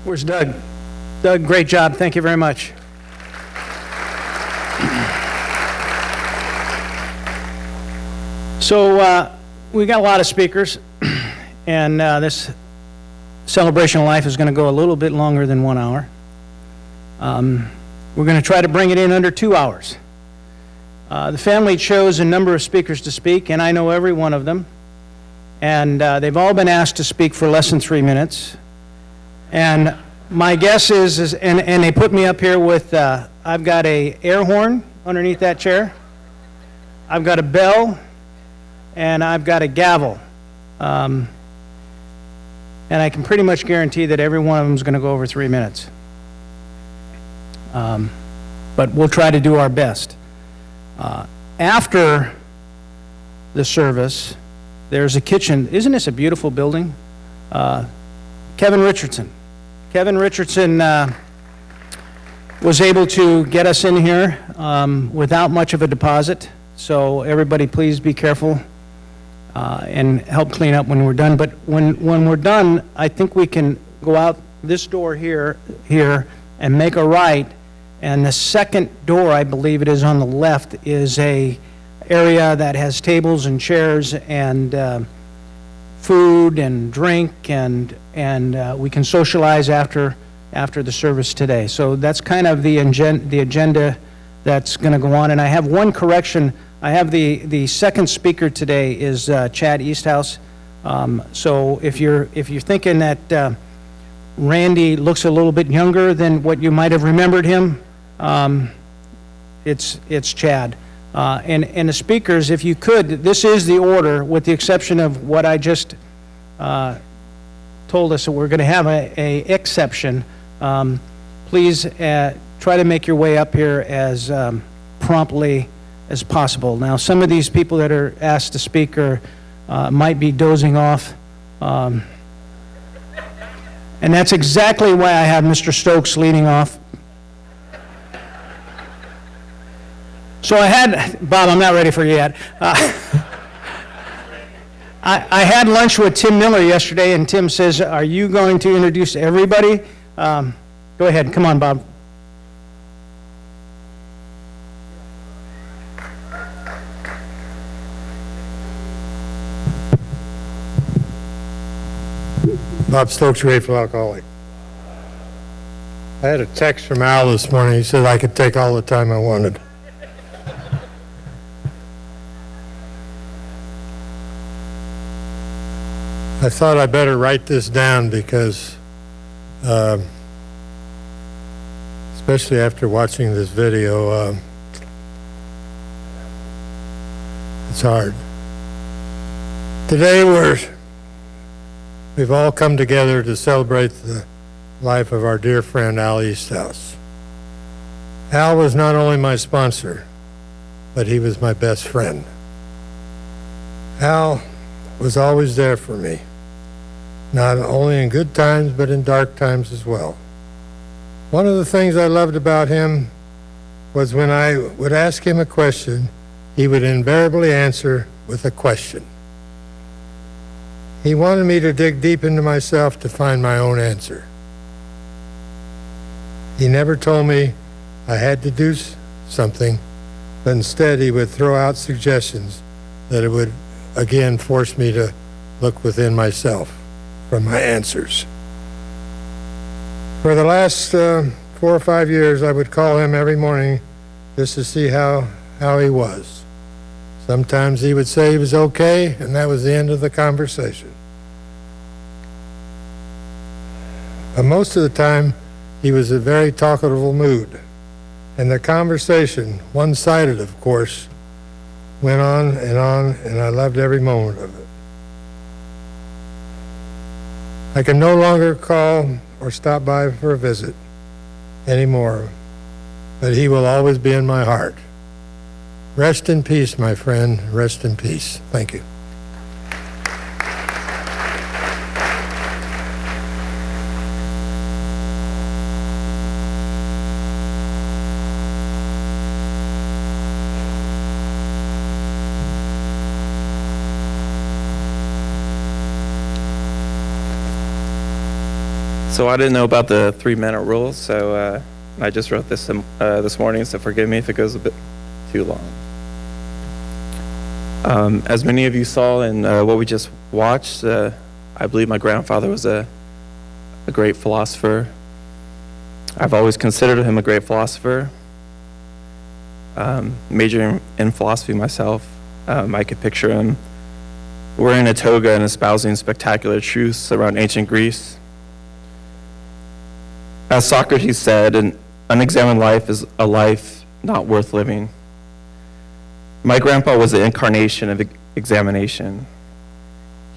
Where's Doug? Doug, great job. Thank you very much. So we got a lot of speakers, and this celebration of life is going to go a little bit longer than 1 hour. We're going to try to bring it in under 2 hours. The family chose a number of speakers to speak, and I know every one of them. And they've all been asked to speak for less than 3 minutes. And my guess is and they put me up here with, I've got a air horn underneath that chair. I've got a bell, and I've got a gavel. And I can pretty much guarantee that every one of them is going to go over 3 minutes. But we'll try to do our best. After the service, there's a kitchen. Isn't this a beautiful building? Kevin Richardson. Kevin Richardson was able to get us in here without much of a deposit. So everybody please be careful and help clean up when we're done. But when we're done, I think we can go out this door here and make a right. And the second door, I believe it is on the left, is a area that has tables and chairs and food and drink, and we can socialize after the service today. So that's kind of the agenda that's going to go on. And I have one correction. I have the second speaker today is Chad Easthouse. So if you're thinking that Randy looks a little bit younger than what you might have remembered him, it's Chad. And the speakers, if you could, this is the order, with the exception of what I just told us that we're going to have a exception. Please try to make your way up here as promptly as possible. Now, some of these people that are asked to speak might be dozing off. And that's exactly why I have Mr. Stokes leading off. So I had, Bob, I'm not ready for you yet. I had lunch with Tim Miller yesterday, and Tim says, are you going to introduce everybody? Go ahead, come on, Bob. Bob Stokes, grateful alcoholic. I had a text from Al this morning. He said I could take all the time I wanted. I thought I better write this down because, especially after watching this video, it's hard. Today we've all come together to celebrate the life of our dear friend Al Easthouse. Al was not only my sponsor, but he was my best friend. Al was always there for me, not only in good times, but in dark times as well. One of the things I loved about him was when I would ask him a question, he would invariably answer with a question. He wanted me to dig deep into myself to find my own answer. He never told me I had to do something, but instead he would throw out suggestions that it would again force me to look within myself for my answers. For the last 4 or 5 years, I would call him every morning just to see how he was. Sometimes he would say he was okay, and that was the end of the conversation. But most of the time, he was in a very talkative mood, and the conversation, one-sided of course, went on, and I loved every moment of it. I can no longer call or stop by for a visit anymore, but he will always be in my heart. Rest in peace, my friend. Rest in peace. Thank you. So I didn't know about the 3-minute rule, so I just wrote this this morning, so forgive me if it goes a bit too long. As many of you saw in what we just watched, I believe my grandfather was a great philosopher. I've always considered him a great philosopher. Majoring in philosophy myself, I could picture him wearing a toga and espousing spectacular truths around ancient Greece. As Socrates said, an unexamined life is a life not worth living. My grandpa was the incarnation of examination.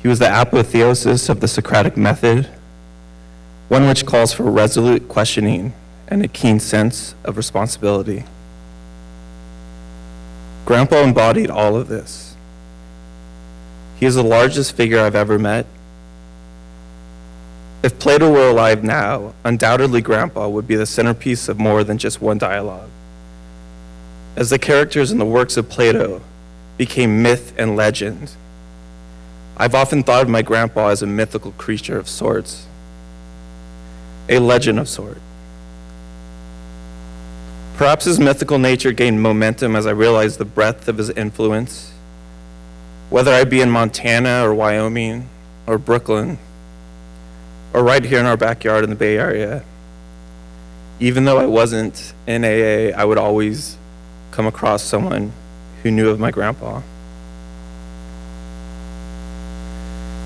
He was the apotheosis of the Socratic method, one which calls for resolute questioning and a keen sense of responsibility. Grandpa embodied all of this. He is the largest figure I've ever met. If Plato were alive now, undoubtedly Grandpa would be the centerpiece of more than just one dialogue. As the characters in the works of Plato became myth and legend, I've often thought of my grandpa as a mythical creature of sorts, a legend of sorts. Perhaps his mythical nature gained momentum as I realized the breadth of his influence, whether I be in Montana or Wyoming or Brooklyn, or right here in our backyard in the Bay Area. Even though I wasn't in AA, I would always come across someone who knew of my grandpa.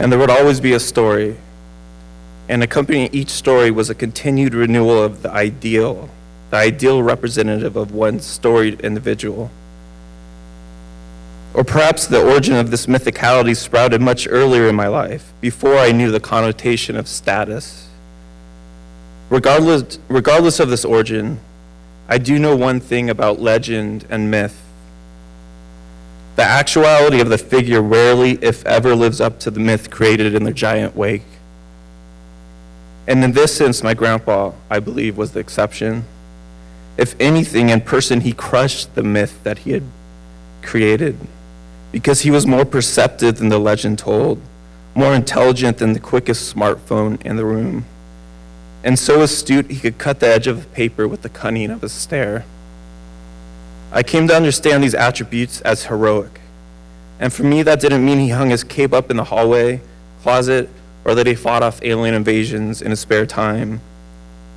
And there would always be a story, and accompanying each story was a continued renewal of the ideal representative of one storied individual. Or perhaps the origin of this mythicality sprouted much earlier in my life, before I knew the connotation of status. Regardless of this origin, I do know one thing about legend and myth. The actuality of the figure rarely, if ever, lives up to the myth created in their giant wake. And in this sense, my grandpa, I believe, was the exception. If anything, in person, he crushed the myth that he had created, because he was more perceptive than the legend told, more intelligent than the quickest smartphone in the room, and so astute he could cut the edge of the paper with the cunning of a stare. I came to understand these attributes as heroic, and for me that didn't mean he hung his cape up in the hallway, closet, or that he fought off alien invasions in his spare time.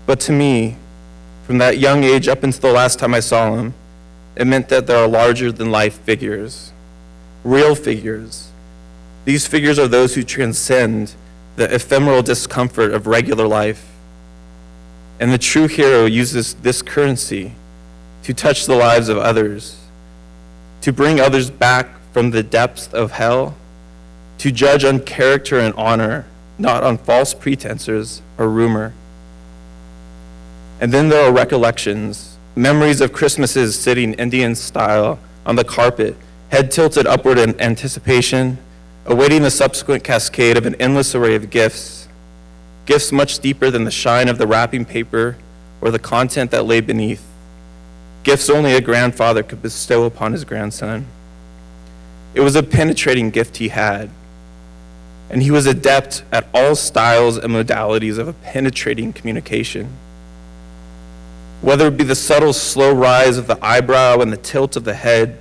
But to me, from that young age up until the last time I saw him, it meant that there are larger-than-life figures, real figures. These figures are those who transcend the ephemeral discomfort of regular life. And the true hero uses this currency to touch the lives of others, to bring others back from the depths of hell, to judge on character and honor, not on false pretenses or rumor. And then there are recollections, memories of Christmases sitting Indian style on the carpet, head tilted upward in anticipation, awaiting the subsequent cascade of an endless array of gifts, gifts much deeper than the shine of the wrapping paper or the content that lay beneath, gifts only a grandfather could bestow upon his grandson. It was a penetrating gift he had, and he was adept at all styles and modalities of a penetrating communication. Whether it be the subtle, slow rise of the eyebrow and the tilt of the head,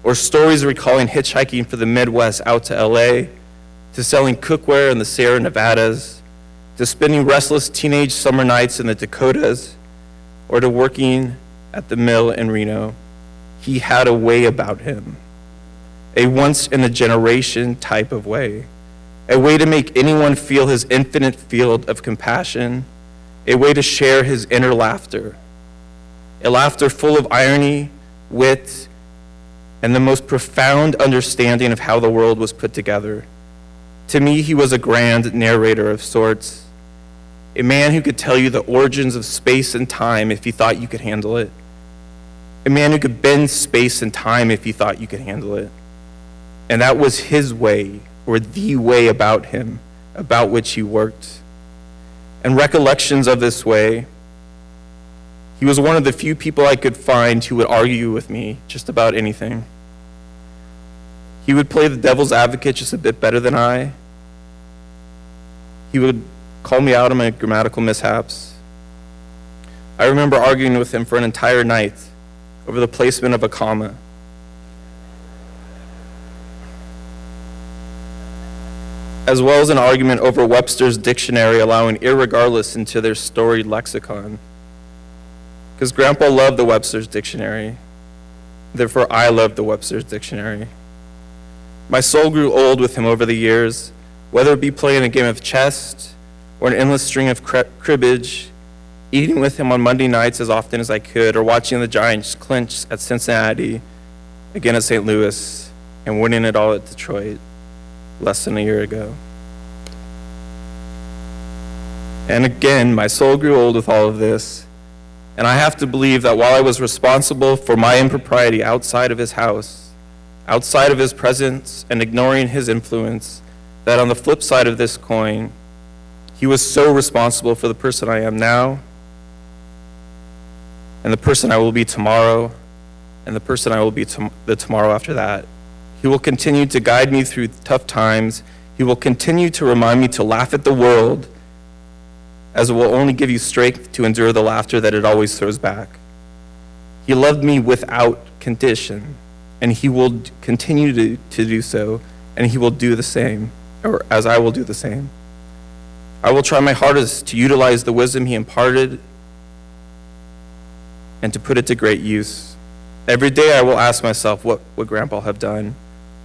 or stories recalling hitchhiking for the Midwest out to LA, to selling cookware in the Sierra Nevadas, to spending restless teenage summer nights in the Dakotas, or to working at the mill in Reno, he had a way about him, a once-in-a-generation type of way, a way to make anyone feel his infinite field of compassion, a way to share his inner laughter, a laughter full of irony, wit, and the most profound understanding of how the world was put together. To me, he was a grand narrator of sorts, a man who could tell you the origins of space and time if he thought you could handle it, a man who could bend space and time if he thought you could handle it. And that was his way, or the way about him, about which he worked. And recollections of this way, he was one of the few people I could find who would argue with me just about anything. He would play the devil's advocate just a bit better than I. He would called me out on my grammatical mishaps. I remember arguing with him for an entire night over the placement of a comma. As well as an argument over Webster's dictionary allowing irregardless into their storied lexicon. Because Grandpa loved the Webster's dictionary. Therefore, I loved the Webster's dictionary. My soul grew old with him over the years, whether it be playing a game of chess or an endless string of cribbage, eating with him on Monday nights as often as I could, or watching the Giants clinch at Cincinnati, again at St. Louis, and winning it all at Detroit less than a year ago. And again, my soul grew old with all of this, and I have to believe that while I was responsible for my impropriety outside of his house, outside of his presence, and ignoring his influence, that on the flip side of this coin, he was so responsible for the person I am now, and the person I will be tomorrow, and the person I will be the tomorrow after that. He will continue to guide me through tough times. He will continue to remind me to laugh at the world, as it will only give you strength to endure the laughter that it always throws back. He loved me without condition, and he will continue to do so, and he will do the same, or as I will do the same. I will try my hardest to utilize the wisdom he imparted and to put it to great use. Every day I will ask myself, what would Grandpa have done?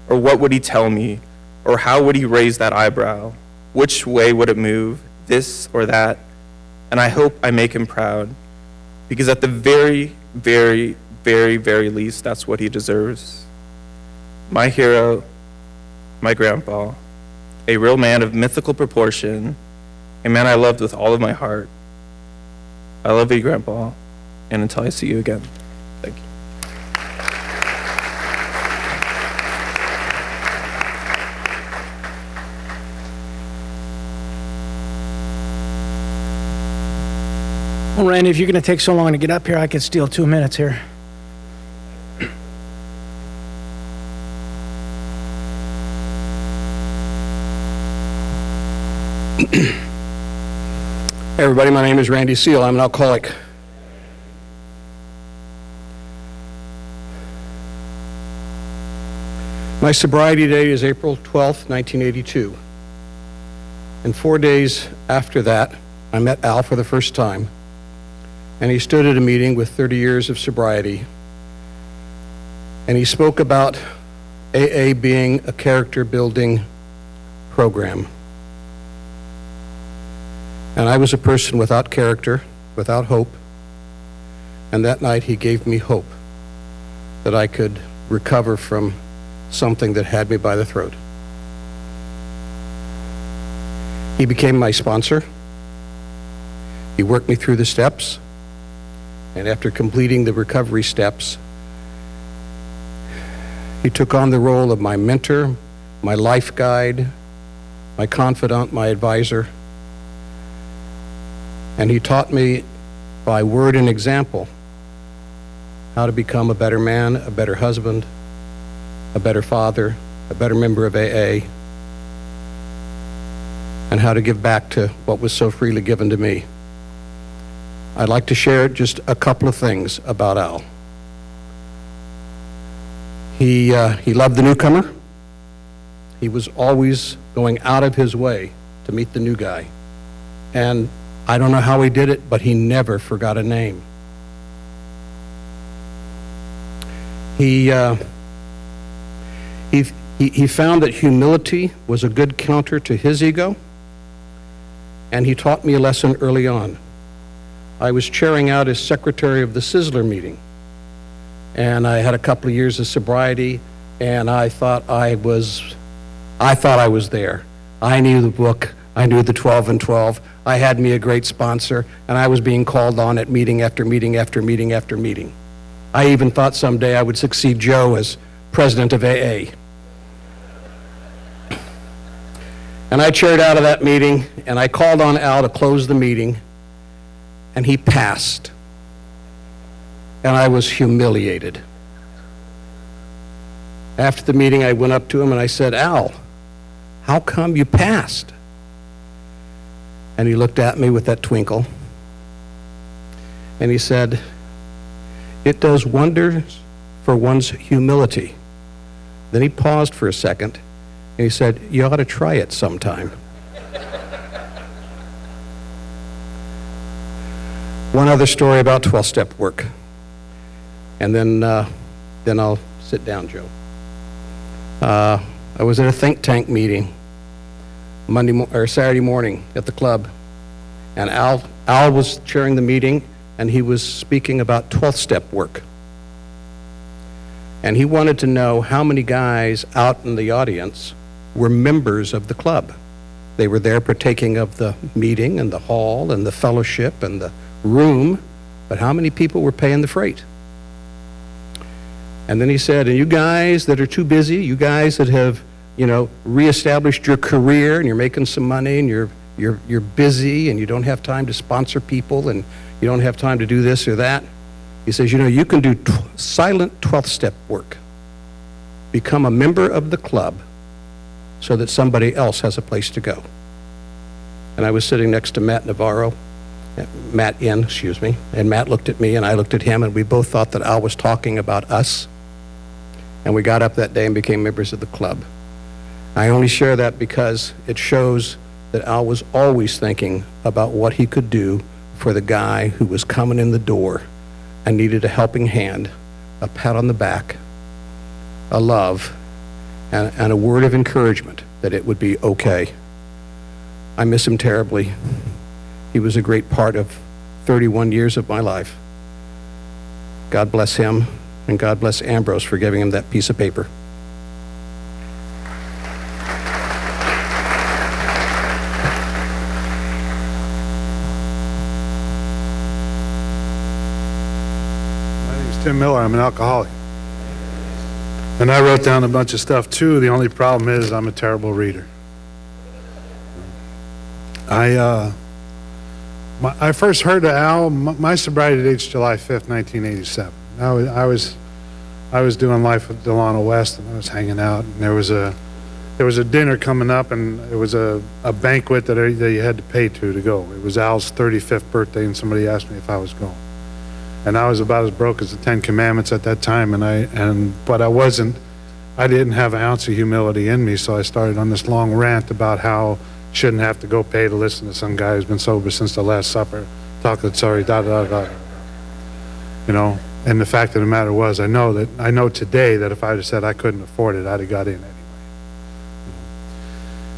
Or what would he tell me? Or how would he raise that eyebrow? Which way would it move? This or that? And I hope I make him proud, because at the very, very, very, very least, that's what he deserves. My hero, my grandpa, a real man of mythical proportion, a man I loved with all of my heart. I love you, Grandpa, and until I see you again, thank you. Well, Randy, if you're going to take so long to get up here, I could steal 2 minutes here. Hey everybody, my name is Randy Seal. I'm an alcoholic. My sobriety date is April 12th, 1982. And 4 days after that, I met Al for the first time. And he stood at a meeting with 30 years of sobriety. And he spoke about AA being a character-building program. And I was a person without character, without hope. And that night he gave me hope that I could recover from something that had me by the throat. He became my sponsor. He worked me through the steps. And after completing the recovery steps, he took on the role of my mentor, my life guide, my confidant, my advisor. And he taught me by word and example how to become a better man, a better husband, a better father, a better member of AA, and how to give back to what was so freely given to me. I'd like to share just a couple of things about Al. He loved the newcomer. He was always going out of his way to meet the new guy. And I don't know how he did it, but he never forgot a name. He found that humility was a good counter to his ego, and he taught me a lesson early on. I was chairing out as secretary of the Sizzler meeting, and I had a couple of years of sobriety, and I thought I was there. I knew the book. I knew the 12 and 12. I had me a great sponsor, and I was being called on at meeting after meeting after meeting after meeting. I even thought someday I would succeed Joe as president of AA. And I chaired out of that meeting, and I called on Al to close the meeting, and he passed. And I was humiliated. After the meeting, I went up to him and I said, Al, how come you passed? And he looked at me with that twinkle. And he said, "It does wonders for one's humility." Then he paused for a second, and he said, "You ought to try it sometime." One other story about 12-step work, and then I'll sit down, Joe. I was at a think tank meeting Saturday morning at the club, and Al was chairing the meeting, and he was speaking about 12-step work. And he wanted to know how many guys out in the audience were members of the club. They were there partaking of the meeting and the hall and the fellowship and the room, but how many people were paying the freight? And then he said, "And you guys that are too busy, you guys that have, reestablished your career and you're making some money and you're busy and you don't have time to sponsor people and you don't have time to do this or that." He says, "You can do silent 12-step work. Become a member of the club so that somebody else has a place to go." And I was sitting next to Matt N, and Matt looked at me and I looked at him, and we both thought that Al was talking about us. And we got up that day and became members of the club. I only share that because it shows that Al was always thinking about what he could do for the guy who was coming in the door and needed a helping hand, a pat on the back, a love, and a word of encouragement that it would be okay. I miss him terribly. He was a great part of 31 years of my life. God bless him, and God bless Ambrose for giving him that piece of paper. Tim Miller. I'm an alcoholic. And I wrote down a bunch of stuff too. The only problem is I'm a terrible reader. I first heard of Al, my sobriety date's July 5th, 1987. I was doing life with Delano West, and I was hanging out, and there was a dinner coming up, and it was a banquet that you had to pay to go. It was Al's 35th birthday, and somebody asked me if I was going. And I was about as broke as the Ten Commandments at that time, but I didn't have an ounce of humility in me, so I started on this long rant about how shouldn't have to go pay to listen to some guy who's been sober since the Last Supper, talking sorry, da. And the fact of the matter was, I know today that if I'd have said I couldn't afford it, I'd have got in anyway.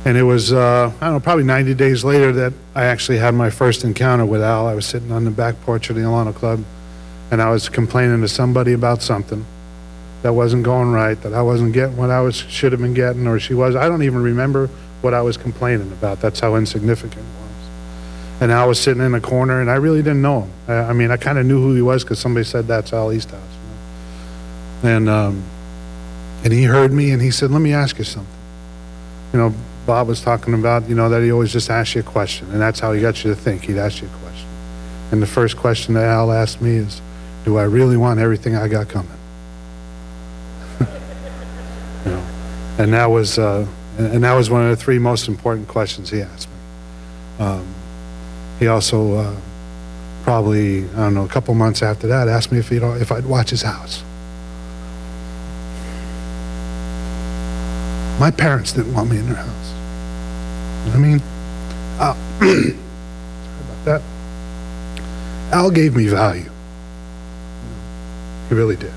And it was, probably 90 days later that I actually had my first encounter with Al. I was sitting on the back porch of the Alano Club, and I was complaining to somebody about something that wasn't going right, that I wasn't getting what I should have been getting, or she was. I don't even remember what I was complaining about. That's how insignificant it was. And Al was sitting in a corner, and I really didn't know him. I kind of knew who he was because somebody said that's Al Easthouse. And he heard me, and he said, "Let me ask you something." Bob was talking about, that he always just asks you a question, and that's how he got you to think. He'd ask you a question. And the first question that Al asked me is, "Do I really want everything I got coming?" And that was one of the three most important questions he asked me. He also probably, a couple months after that, asked me if I'd watch his house. My parents didn't want me in their house. Sorry about that. Al gave me value. He really did.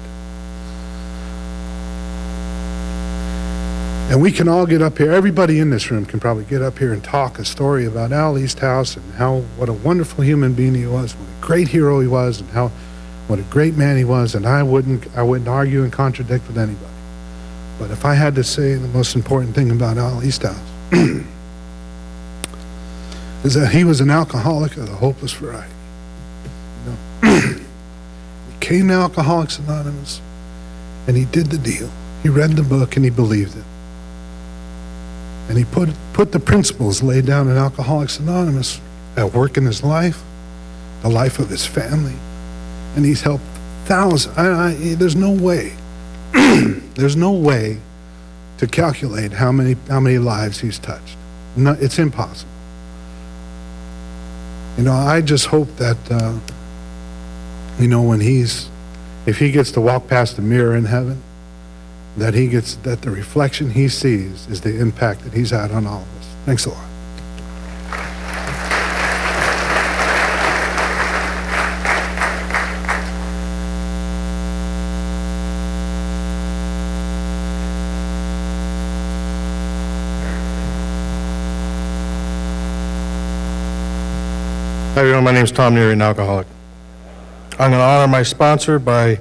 And we can all get up here, everybody in this room can probably get up here and talk a story about Al Easthouse and what a wonderful human being he was, what a great hero he was, and what a great man he was, and I wouldn't argue and contradict with anybody. But if I had to say the most important thing about Al Easthouse is that he was an alcoholic of the hopeless variety. He came to Alcoholics Anonymous, and he did the deal. He read the book, and he believed it. And he put the principles laid down in Alcoholics Anonymous at work in his life, the life of his family, and he's helped thousands. There's no way, there's no way to calculate how many lives he's touched. No, it's impossible. You know, I just hope that, you know, if he gets to walk past the mirror in heaven, that the reflection he sees is the impact that he's had on all of us. Thanks a lot. Hi everyone, my name is Tom Neary, an alcoholic. I'm going to honor my sponsor by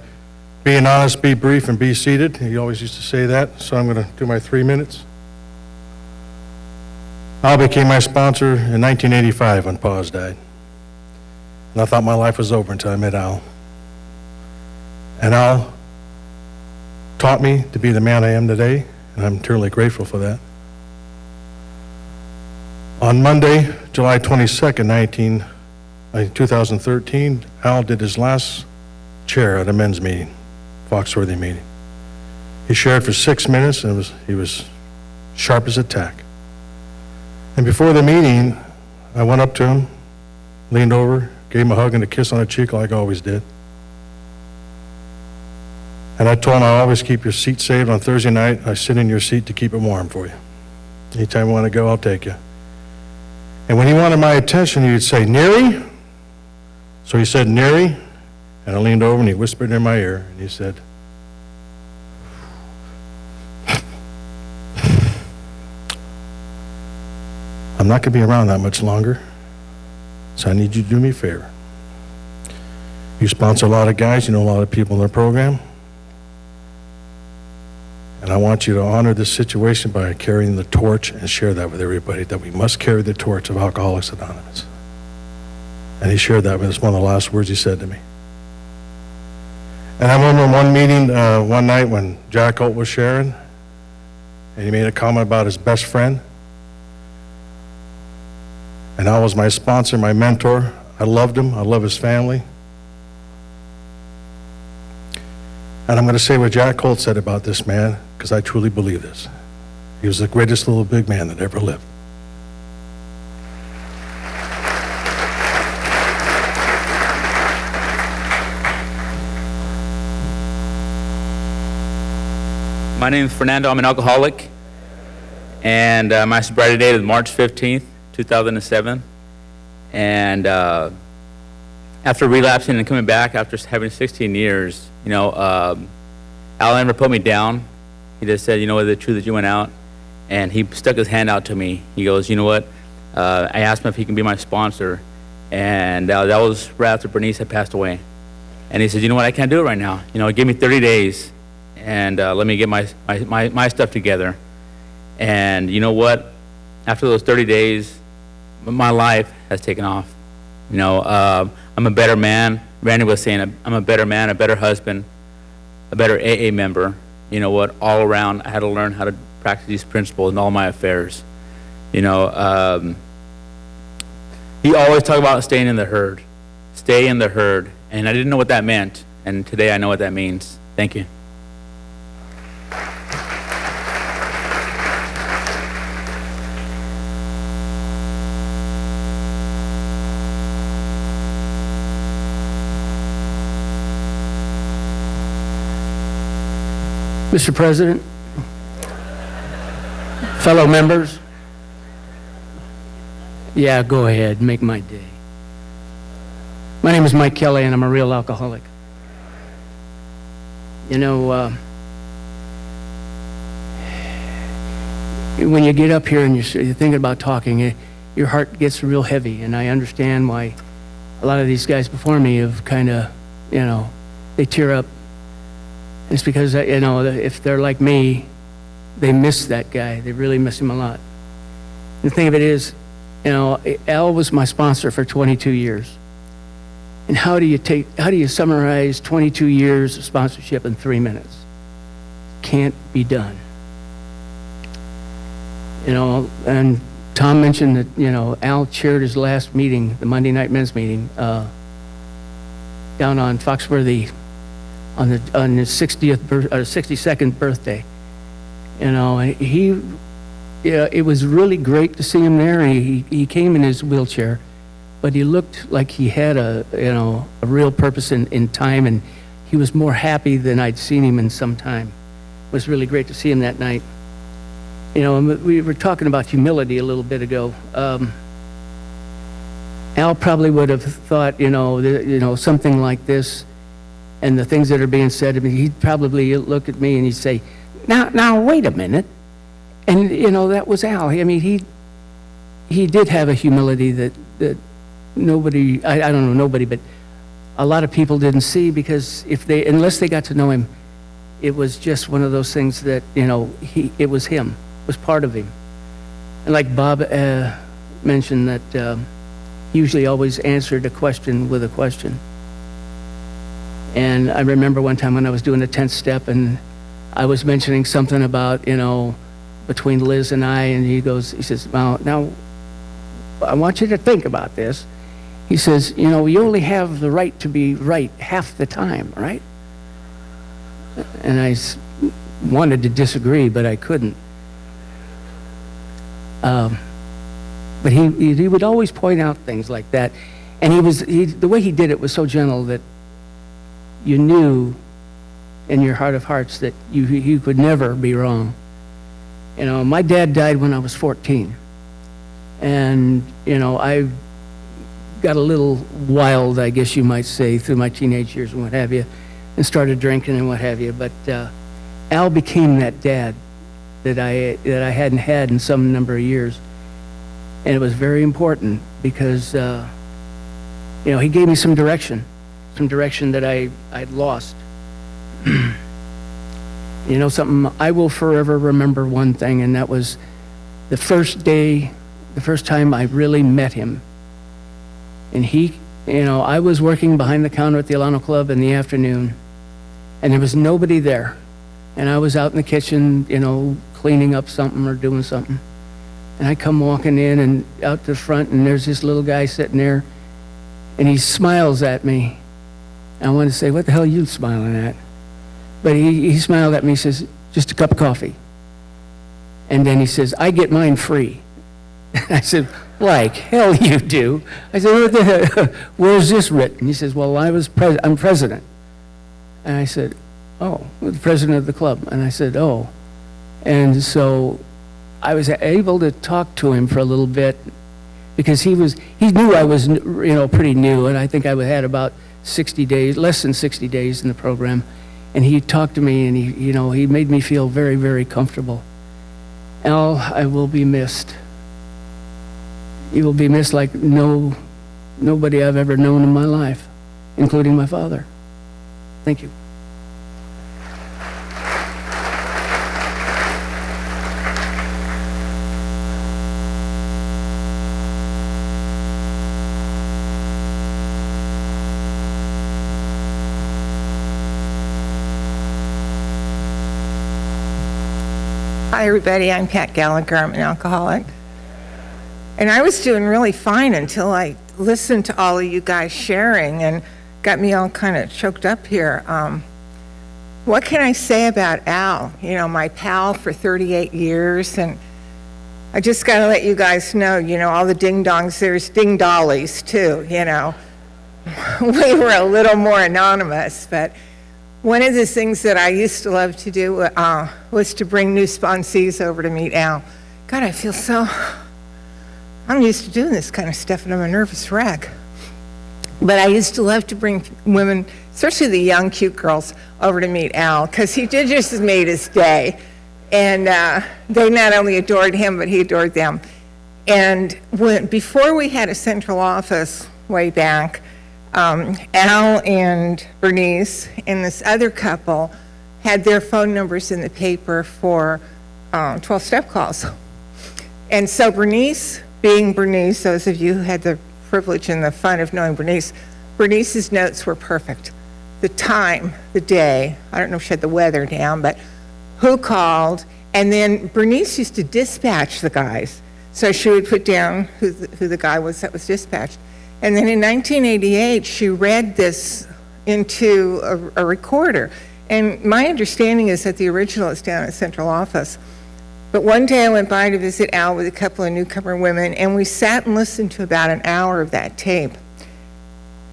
being honest, be brief, and be seated. He always used to say that, so I'm going to do my 3 minutes. Al became my sponsor in 1985 when Pa's died. And I thought my life was over until I met Al. And Al taught me to be the man I am today, and I'm eternally grateful for that. On Monday, July 22nd, 2013, Al did his last chair at a men's meeting, Foxworthy meeting. He shared for 6 minutes, and he was sharp as a tack. And before the meeting, I went up to him, leaned over, gave him a hug and a kiss on the cheek like I always did. And I told him I always keep your seat saved on Thursday night. I sit in your seat to keep it warm for you. Anytime you want to go, I'll take you. And when he wanted my attention, he would say, Neary? So he said, Neary, and I leaned over and he whispered in my ear, and he said, I'm not going to be around that much longer, so I need you to do me a favor. You sponsor a lot of guys, you know a lot of people in the program, and I want you to honor this situation by carrying the torch and share that with everybody, that we must carry the torch of Alcoholics Anonymous. And he shared that with us, one of the last words he said to me. And I remember one meeting one night when Jack Holt was sharing, and he made a comment about his best friend. And Al was my sponsor, my mentor. I loved him. I love his family. And I'm going to say what Jack Holt said about this man, because I truly believe this. He was the greatest little big man that ever lived. My name is Fernando. I'm an alcoholic, and my sobriety date is March 15th, 2007. And after relapsing and coming back after having 16 years, you know, Al never put me down. He just said, you know what, the truth is you went out, and he stuck his hand out to me. He goes, you know what, I asked him if he can be my sponsor, and that was right after Bernice had passed away. And he said, you know what, I can't do it right now. You know, give me 30 days. And let me get my stuff together. And you know what? After those 30 days, my life has taken off. You know, I'm a better man. Randy was saying I'm a better man, a better husband, a better AA member. You know what? All around, I had to learn how to practice these principles in all my affairs. You know, he always talked about staying in the herd. Stay in the herd. And I didn't know what that meant. And today I know what that means. Thank you. Mr. President, fellow members, yeah, go ahead, make my day. My name is Mike Kelly, and I'm a real alcoholic. You know, when you get up here and you're thinking about talking, your heart gets real heavy, and I understand why a lot of these guys before me have kind of, you know, they tear up. It's because, you know, if they're like me, they miss that guy. They really miss him a lot. And the thing of it is, you know, Al was my sponsor for 22 years. And how do you summarize 22 years of sponsorship in 3 minutes? Can't be done. You know, and Tom mentioned that, you know, Al chaired his last meeting, the Monday night men's meeting, down on Foxworthy, on his 62nd birthday. You know, and it was really great to see him there. He came in his wheelchair, but he looked like he had a real purpose in time, and he was more happy than I'd seen him in some time. It was really great to see him that night. And we were talking about humility a little bit ago. Al probably would have thought, something like this, and the things that are being said. I mean, he'd probably look at me and he'd say, "Now, wait a minute." And that was Al. I mean, he did have a humility that nobody, I don't know nobody, but a lot of people didn't see, because unless they got to know him, it was just one of those things that it was him. Was part of him. And like Bob mentioned, that he usually always answered a question with a question. And I remember one time when I was doing the 10th step, and I was mentioning something about, between Liz and I, and he says, "Well, now, I want you to think about this." He says, "You only have the right to be right half the time, right?" And I wanted to disagree, but I couldn't. But he would always point out things like that, and the way he did it was so gentle that you knew in your heart of hearts that you could never be wrong. My dad died when I was 14, and I got a little wild, I guess you might say, through my teenage years and what have you, and started drinking and what have you. But Al became that dad that I hadn't had in some number of years. And it was very important because, he gave me some direction that I'd lost. Something, I will forever remember one thing, and that was the first time I really met him. And I was working behind the counter at the Alano Club in the afternoon, and there was nobody there. And I was out in the kitchen, cleaning up something or doing something. And I come walking in and out to the front, and there's this little guy sitting there, and he smiles at me. I want to say, "What the hell are you smiling at?" But he smiled at me, he says, "Just a cup of coffee." And then he says, "I get mine free." I said, "Like hell you do." I said, "What the hell? Where's this written?" He says, "Well, I'm president." And I said, "Oh, the president of the club." And I said, "Oh." And so I was able to talk to him for a little bit, because he knew I was, pretty new, and I think I had about 60 days, less than 60 days in the program. And he talked to me, and he made me feel very, very comfortable. Al, I will be missed. You will be missed like nobody I've ever known in my life, including my father. Thank you. Hi, everybody. I'm Pat Gallagher. I'm an alcoholic. And I was doing really fine until I listened to all of you guys sharing and got me all kind of choked up here. What can I say about Al? My pal for 38 years. And I just got to let you guys know, all the ding-dongs, there's ding-dollies too, We were a little more anonymous, but one of the things that I used to love to do was to bring new sponsees over to meet Al. God, I'm used to doing this kind of stuff, and I'm a nervous wreck. But I used to love to bring women, especially the young, cute girls, over to meet Al, because he did just made his day. And they not only adored him, but he adored them. And before we had a central office way back, Al and Bernice and this other couple had their phone numbers in the paper for 12-step calls. And so Bernice, being Bernice, those of you who had the privilege and the fun of knowing Bernice, Bernice's notes were perfect. The time, the day, I don't know if she had the weather down, but who called, and then Bernice used to dispatch the guys. So she would put down who the guy was that was dispatched. And then in 1988, she read this into a recorder. And my understanding is that the original is down at central office. But one day I went by to visit Al with a couple of newcomer women, and we sat and listened to about an hour of that tape.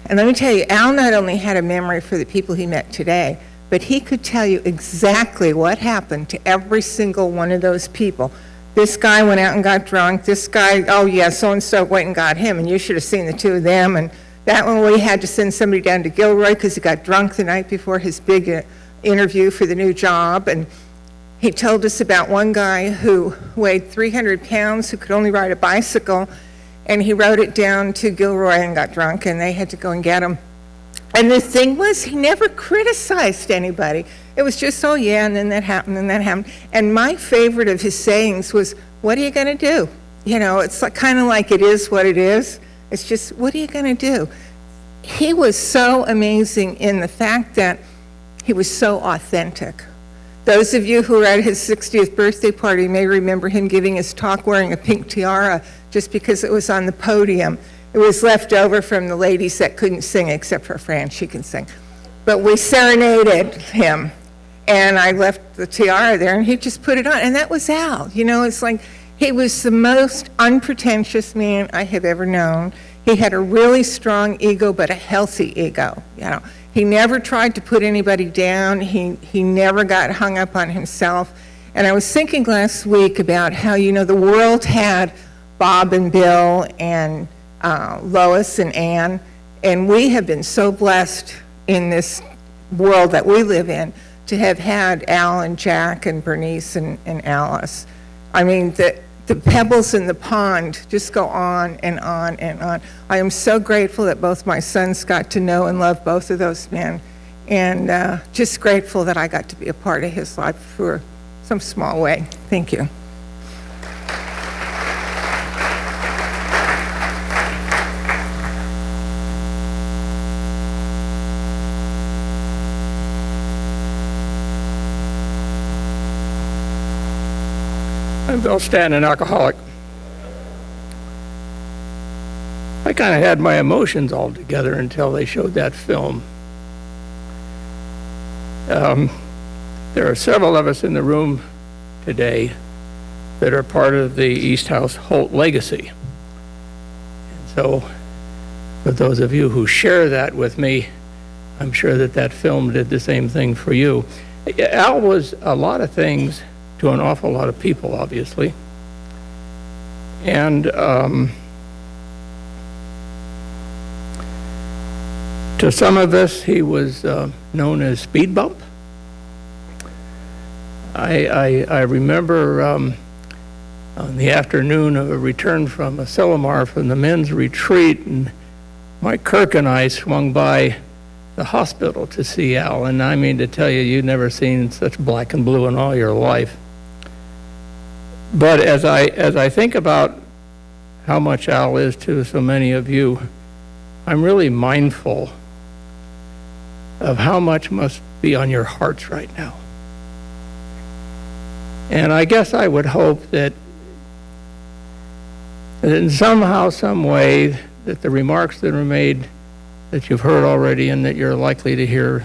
And let me tell you, Al not only had a memory for the people he met today, but he could tell you exactly what happened to every single one of those people. This guy went out and got drunk. This guy, oh yeah, so-and-so went and got him, and you should have seen the two of them. And that one we had to send somebody down to Gilroy because he got drunk the night before his big interview for the new job. And he told us about one guy who weighed 300 pounds, who could only ride a bicycle, and he rode it down to Gilroy and got drunk, and they had to go and get him. And the thing was, he never criticized anybody. It was just, oh yeah, and then that happened, and that happened. And my favorite of his sayings was, what are you going to do? You know, it's like, kind of like it is what it is. It's just, what are you going to do? He was so amazing in the fact that he was so authentic. Those of you who were at his 60th birthday party may remember him giving his talk wearing a pink tiara just because it was on the podium. It was left over from the ladies that couldn't sing, except for Fran, she can sing. But we serenaded him, and I left the tiara there, and he just put it on, and that was Al. You know, it's like he was the most unpretentious man I have ever known. He had a really strong ego, but a healthy ego, you know. He never tried to put anybody down. He never got hung up on himself. And I was thinking last week about how, you know, the world had Bob and Bill and Lois and Ann, and we have been so blessed in this world that we live in to have had Al and Jack and Bernice and Alice. I mean, the pebbles in the pond just go on and on and on. I am so grateful that both my sons got to know and love both of those men, and just grateful that I got to be a part of his life for some small way. Thank you. I'm Bill Stanton, an alcoholic. I kind of had my emotions all together until they showed that film. There are several of us in the room today that are part of the Easthouse Holt legacy. And so, for those of you who share that with me, I'm sure that that film did the same thing for you. Al was a lot of things to an awful lot of people, obviously. And to some of us, he was known as Speed Bump. I remember on the afternoon of a return from a Silomar from the men's retreat, and Mike Kirk and I swung by the hospital to see Al, and I mean to tell you, you've never seen such black and blue in all your life. But as I think about how much Al is to so many of you, I'm really mindful of how much must be on your hearts right now. And I guess I would hope that in somehow, some way, that the remarks that are made that you've heard already and that you're likely to hear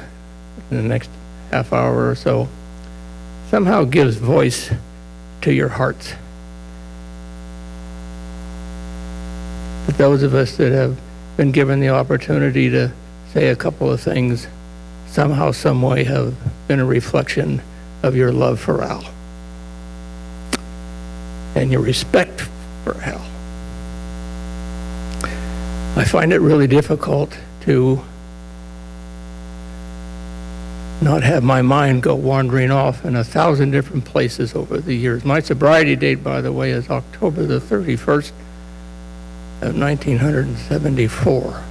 in the next half hour or so somehow gives voice to your hearts. But those of us that have been given the opportunity to say a couple of things somehow, some way have been a reflection of your love for Al and your respect for Al. I find it really difficult to not have my mind go wandering off in 1,000 different places over the years. My sobriety date, by the way, is October the 31st of 1974.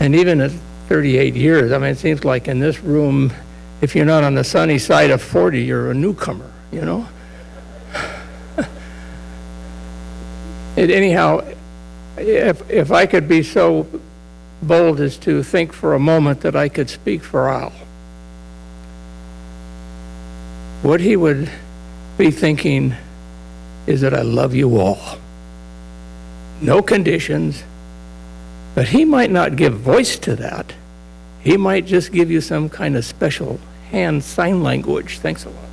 And even at 38 years, I mean, it seems like in this room, if you're not on the sunny side of 40, you're a newcomer, you know? Anyhow, if I could be so bold as to think for a moment that I could speak for Al, what he would be thinking is that I love you all. No conditions, but he might not give voice to that. He might just give you some kind of special hand sign language. Thanks a lot.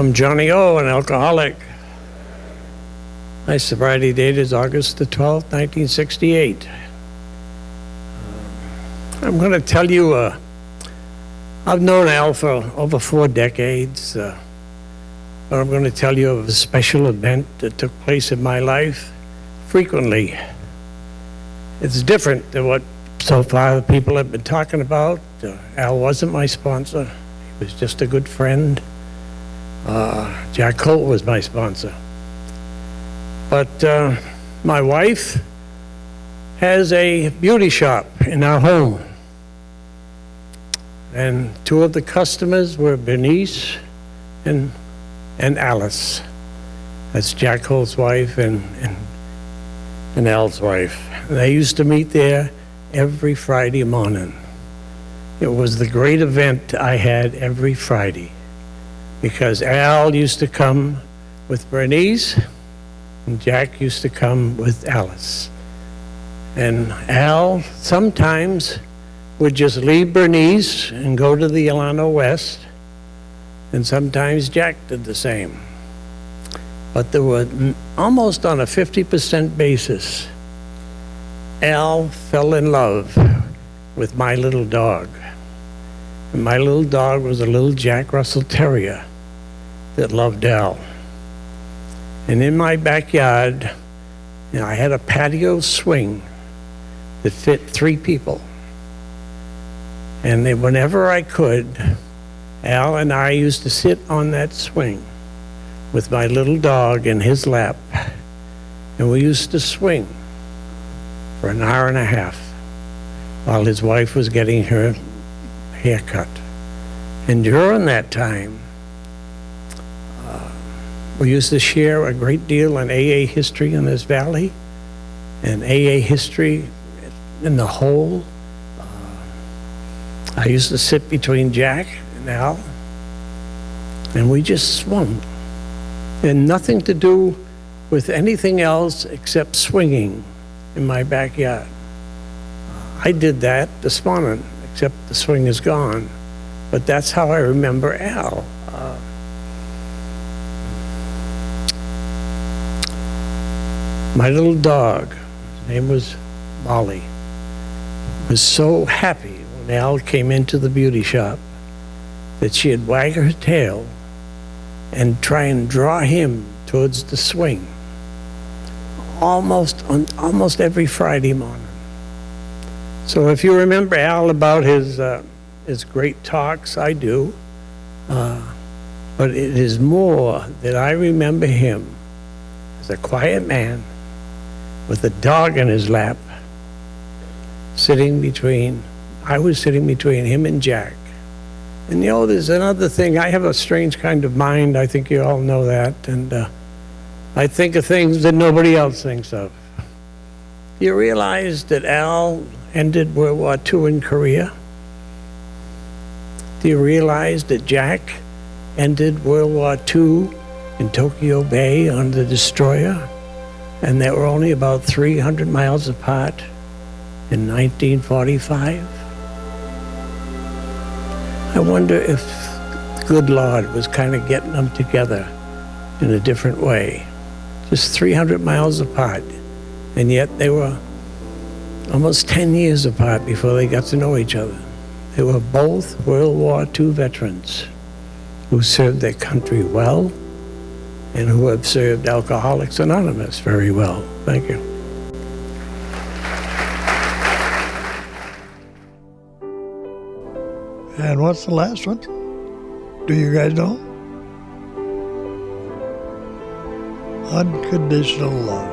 I'm Johnny O, an alcoholic. My sobriety date is August the 12th, 1968. I'm going to tell you, I've known Al for over 4 decades, but I'm going to tell you of a special event that took place in my life frequently. It's different than what so far the people have been talking about. Al wasn't my sponsor. He was just a good friend. Jack Holt was my sponsor. But my wife has a beauty shop in our home. And 2 of the customers were Bernice and Alice. That's Jack Holt's wife and Al's wife. And they used to meet there every Friday morning. It was the great event I had every Friday, because Al used to come with Bernice and Jack used to come with Alice. And Al sometimes would just leave Bernice and go to the Alano West, and sometimes Jack did the same. But there were almost on a 50% basis, Al fell in love with my little dog. And my little dog was a little Jack Russell Terrier that loved Al. And in my backyard, I had a patio swing that fit 3 people. And then whenever I could, Al and I used to sit on that swing with my little dog in his lap, and we used to swing for an hour and a half while his wife was getting her haircut. And during that time, we used to share a great deal in AA history in this valley, and AA history in the whole. I used to sit between Jack and Al, and we just swung. And nothing to do with anything else except swinging in my backyard. I did that this morning, except the swing is gone. But that's how I remember Al. My little dog, his name was Molly, was so happy when Al came into the beauty shop that she'd wag her tail and try and draw him towards the swing almost every Friday morning. So if you remember Al about his great talks, I do, but it is more that I remember him as a quiet man with a dog in his lap, I was sitting between him and Jack. And there's another thing. I have a strange kind of mind. I think you all know that. And I think of things that nobody else thinks of. You realize that Al ended World War II in Korea? Do you realize that Jack ended World War II in Tokyo Bay on the destroyer? And they were only about 300 miles apart in 1945? I wonder if the good Lord was kind of getting them together in a different way. Just 300 miles apart. And yet they were almost 10 years apart before they got to know each other. They were both World War II veterans who served their country well and who have served Alcoholics Anonymous very well. Thank you. And what's the last one? Do you guys know? Unconditional love.